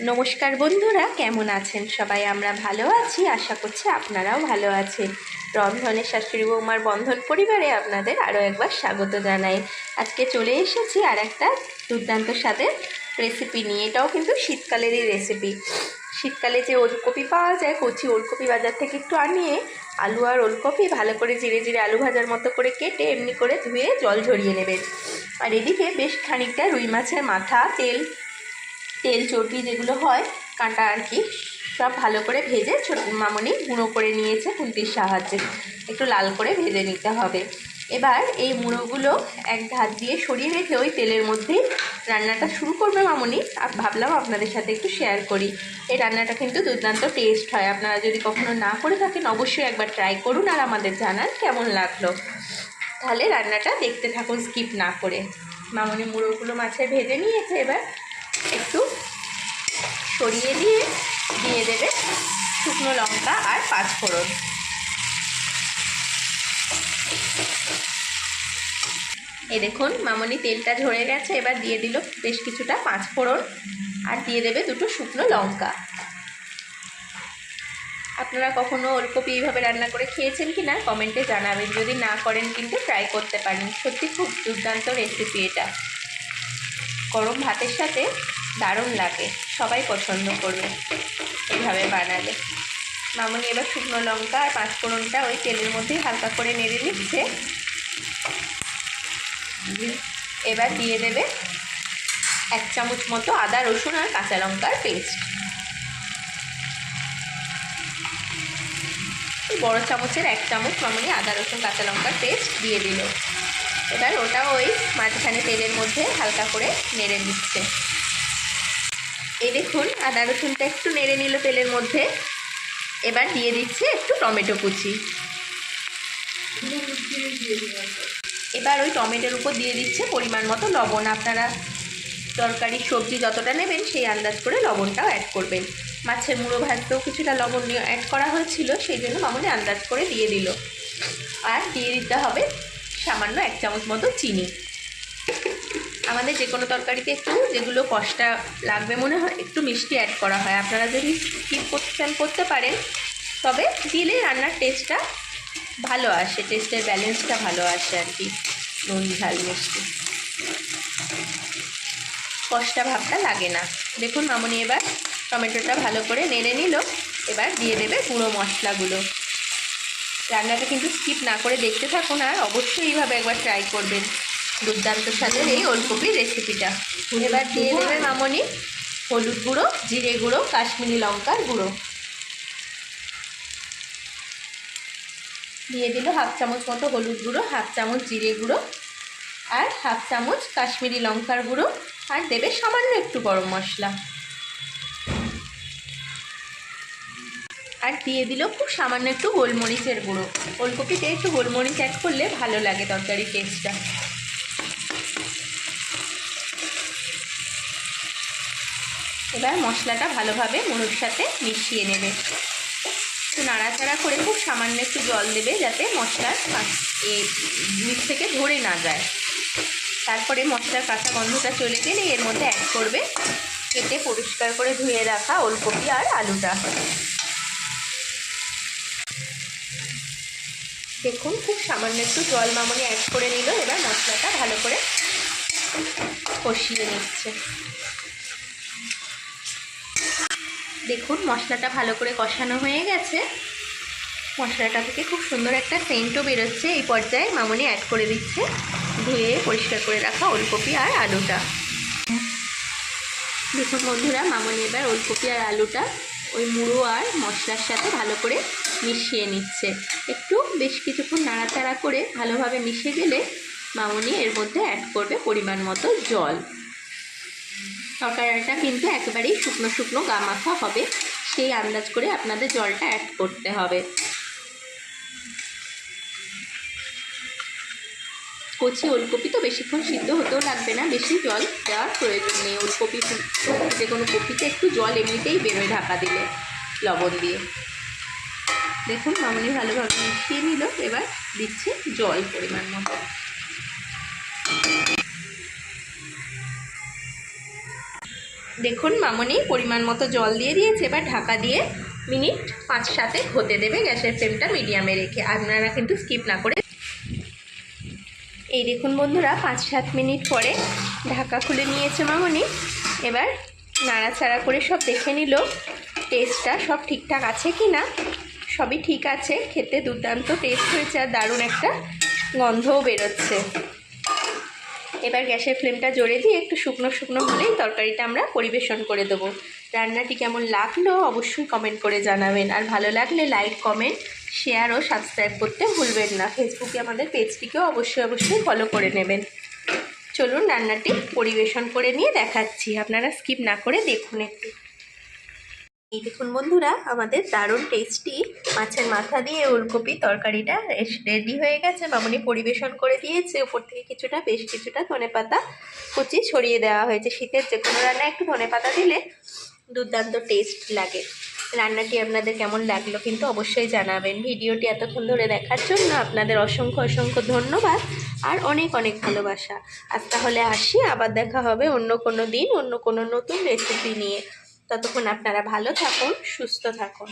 নমস্কার বন্ধুরা, কেমন আছেন সবাই? আমরা ভালো আছি, আশা করছি আপনারাও ভালো আছেন। রন্ধনের শাশুড়ি বৌমার বন্ধন পরিবারে আপনাদের আরও একবার স্বাগত জানাই। আজকে চলে এসেছি আর একটা দুর্দান্ত স্বাদের রেসিপি নিয়ে। এটাও কিন্তু শীতকালেরই রেসিপি। শীতকালে যে ওলকপি পাওয়া যায়, কচি ওলকপি বাজার থেকে একটু আনিয়ে আলু আর ওলকপি ভালো করে জিরে জিরে আলু ভাজার মতো করে কেটে এমনি করে ধুয়ে জল ঝরিয়ে নেবেন। আর এদিকে বেশ খানিকটা রুই মাছের মাথা, তেল চর্বি যেগুলো হয় কাঁটা আর কি, সব ভালো করে ভেজে মামনি গুঁড়ো করে নিয়েছে খুন্তির সাহায্যে। একটু লাল করে ভেজে নিতে হবে। এবার এই মুড়োগুলো এক ধার দিয়ে সরিয়ে রেখে ওই তেলের মধ্যেই রান্নাটা শুরু করবে মামনি। আর ভাবলাম আপনাদের সাথে একটু শেয়ার করি। এই রান্নাটা কিন্তু দুর্দান্ত টেস্ট হয়। আপনারা যদি কখনো না করে থাকেন অবশ্যই একবার ট্রাই করুন আর আমাদের জানান কেমন লাগলো। তাহলে রান্নাটা দেখতে থাকুন স্কিপ না করে। মামনি মুড়োগুলো মাছে ভেজে নিয়েছে। এবার একটু সরিয়ে দিয়ে দেবে শুকনো লঙ্কা আর পাঁচফোড়ন। এই দেখুন মামনি তেলটা ঝরে গেছে। এবার দিয়ে দিল বেশ কিছুটা পাঁচফোড়ন আর দিয়ে দেবে দুটো শুকনো লঙ্কা। আপনারা কখনো ওলকপি এইভাবে রান্না করে খেয়েছেন কি না কমেন্টে জানাবেন। যদি না করেন কিন্তু ট্রাই করতে পারেন। সত্যি খুব দুর্দান্ত রেসিপি এটা। গরম ভাতের সাথে দারুণ লাগে, সবাই পছন্দ করবে এইভাবে বানালে। মামনি এবার শুকনো লঙ্কা আর পাঁচফোড়নটা ওই তেলের মধ্যেই হালকা করে নেড়ে নিচ্ছে। এবার দিয়ে দেবে 1 চামচ মতো আদা রসুন আর কাঁচা লঙ্কার পেস্ট। বড় চামচের 1 চামচ মামনি আদা রসুন কাঁচা লঙ্কার পেস্ট দিয়ে দিল। এবার ওটা ওই মাঝখানে তেলের মধ্যে হালকা করে নেড়ে নিচ্ছে। এই দেখুন আদা রসুনটা একটু নেড়ে নিল তেলের মধ্যে। এবার দিয়ে দিচ্ছে একটু টমেটো কুচি। এবার ওই টমেটোর উপর দিয়ে দিচ্ছে পরিমাণ মতো লবণ। আপনারা তরকারি সবজি যতটা নেবেন সেই আন্দাজ করে লবণটাও অ্যাড করবেন। মাছের মুড়ো ভাজতেও কিছুটা লবণ অ্যাড করা হয়েছিল, সেই জন্য মামনি আন্দাজ করে দিয়ে দিল। আর দিয়ে দিতে হবে সামান্য 1 চামচ মতো চিনি। আমাদের যে কোনো তরকারিতে একটু যেগুলো কষটা লাগবে মনে হয় একটু মিষ্টি অ্যাড করা হয়। আপনারা যদি স্কিপ করতে পারেন, তবে দিলে রান্নার টেস্টটা ভালো আসে, টেস্টের ব্যালেন্সটা ভালো আসে আর কি। নুন ঝাল মিষ্টি কষটা ভাবটা লাগে না। দেখুন মামনি এবার টমেটোটা ভালো করে নেড়ে নিল। এবার দিয়ে দেবে গুঁড়ো মশলাগুলো। রান্নাটা কিন্তু স্কিপ না করে দেখতে থাকুন আর অবশ্যই এইভাবে একবার ট্রাই করবেন। দুর্দান্ত স্বাদের এই ওলকপির রেসিপিটা। এবার দিয়ে দেবে মামনি হলুদ গুঁড়ো, জিরে গুঁড়ো, কাশ্মীরি লঙ্কার গুঁড়ো। দিয়ে দিল 1/2 চামচ মতো হলুদ গুঁড়ো, 1/2 চামচ জিরে গুঁড়ো আর 1/2 চামচ কাশ্মীরি লঙ্কার গুঁড়ো। আর দেবে সামান্য একটু গরম মশলা। আর দিয়ে দিল খুব সামান্য একটু গোলমরিচের গুঁড়ো। ওলকপিতে একটু গোলমরিচ অ্যাড করলে ভালো লাগে তরকারির টেস্টটা। এবার মশলাটা ভালোভাবে মুড়োর সাথে মিশিয়ে নেবে। একটু নাড়াচাড়া করে খুব সামান্য একটু জল দেবে যাতে মশলার নিচ থেকে ধরে না যায়। তারপরে মশলার কাঁচা গন্ধটা চলে গেলে এর মধ্যে অ্যাড করবে কেটে পরিষ্কার করে ধুয়ে রাখা ওলকপি আর আলুটা। দেখুন খুব সামান্য একটু জল মামনি অ্যাড করে নিল। এবার মশলাটা ভালো করে কষিয়ে নিচ্ছে। দেখুন মশলাটা ভালো করে কষানো হয়ে গেছে। মশলাটা থেকে খুব সুন্দর একটা সেন্টও বেরোচ্ছে। এই পর্যায়ে মামনি অ্যাড করে দিচ্ছে ধুয়ে পরিষ্কার করে রাখা ওলকপি আর আলুটা। দেখুন বন্ধুরা, মামনি এবার ওলকপি আর আলুটা ওই মুড়ো আর মশলার সাথে ভালো করে মিশিয়ে নিচ্ছে। একটু বেশ কিছুক্ষণ নাড়াচাড়া করে ভালোভাবে মিশে গেলে মামনি এর মধ্যে অ্যাড করবে পরিমাণ মতো জল। তরকারিটা কিন্তু একেবারেই শুকনো শুকনো গা মাখা হবে, সেই আন্দাজ করে আপনাদের জলটা অ্যাড করতে হবে। কচি ওলকপি তো বেশিক্ষণ সিদ্ধ হতেও লাগবে না, বেশি জল দেওয়ার প্রয়োজন নেই। ওলকপি যে কোনো কপিতে একটু জল এমনিতেই বেরোয় ঢাকা দিলে লবণ দিয়ে। দেখুন মামনি ভালোভাবে মিশিয়ে নিল। এবার দিচ্ছে জল পরিমাণ মতো। দেখুন মামনি পরিমাণ মতো জল দিয়ে দিয়েছে, এবার ঢাকা দিয়ে মিনিট 5-7 হতে দেবে, গ্যাসের ফ্লেমটা মিডিয়ামে রেখে। আপনারা কিন্তু স্কিপ না করে। এই দেখুন বন্ধুরা 5-7 মিনিট পরে ঢাকা খুলে নিয়েছে মামনি। এবার নাড়াচাড়া করে সব দেখে নিল টেস্টটা সব ঠিকঠাক আছে কি না। সবই ঠিক আছে, খেতে দুর্দান্ত টেস্ট হয়েছে আর দারুণ একটা গন্ধও বেরোচ্ছে। এবার গ্যাসের ফ্লেমটা জোরে দিয়ে একটু শুকনো শুকনো হলেই তরকারিটা আমরা পরিবেশন করে দেবো। রান্নাটি কেমন লাগলো অবশ্যই কমেন্ট করে জানাবেন, আর ভালো লাগলে লাইক, কমেন্ট, শেয়ার ও সাবস্ক্রাইব করতে ভুলবেন না। ফেসবুকে আমাদের পেজটিকেও অবশ্যই ফলো করে নেবেন। চলুন রান্নাটি পরিবেশন করে নিয়ে দেখাচ্ছি, আপনারা স্কিপ না করে দেখুন একটু। এই দেখুন বন্ধুরা আমাদের দারুণ টেস্টি মাছের মাথা দিয়ে ওলকপি তরকারিটা রেডি হয়ে গেছে। মামনি পরিবেশন করে দিয়েছে, ওপর থেকে বেশ কিছুটা ধনেপাতা কুচি ছড়িয়ে দেওয়া হয়েছে। শীতের যে কোনো রান্নায় একটু ধনেপাতা দিলে দুর্দান্ত টেস্ট লাগে। রান্নাটি আপনাদের কেমন লাগলো কিন্তু অবশ্যই জানাবেন। ভিডিওটি এতক্ষণ ধরে দেখার জন্য আপনাদের অসংখ্য ধন্যবাদ আর অনেক ভালোবাসা। আজ তাহলে আসি, আবার দেখা হবে অন্য কোনো দিন অন্য কোনো নতুন রেসিপি নিয়ে। ততক্ষণ আপনারা ভালো থাকুন, সুস্থ থাকুন।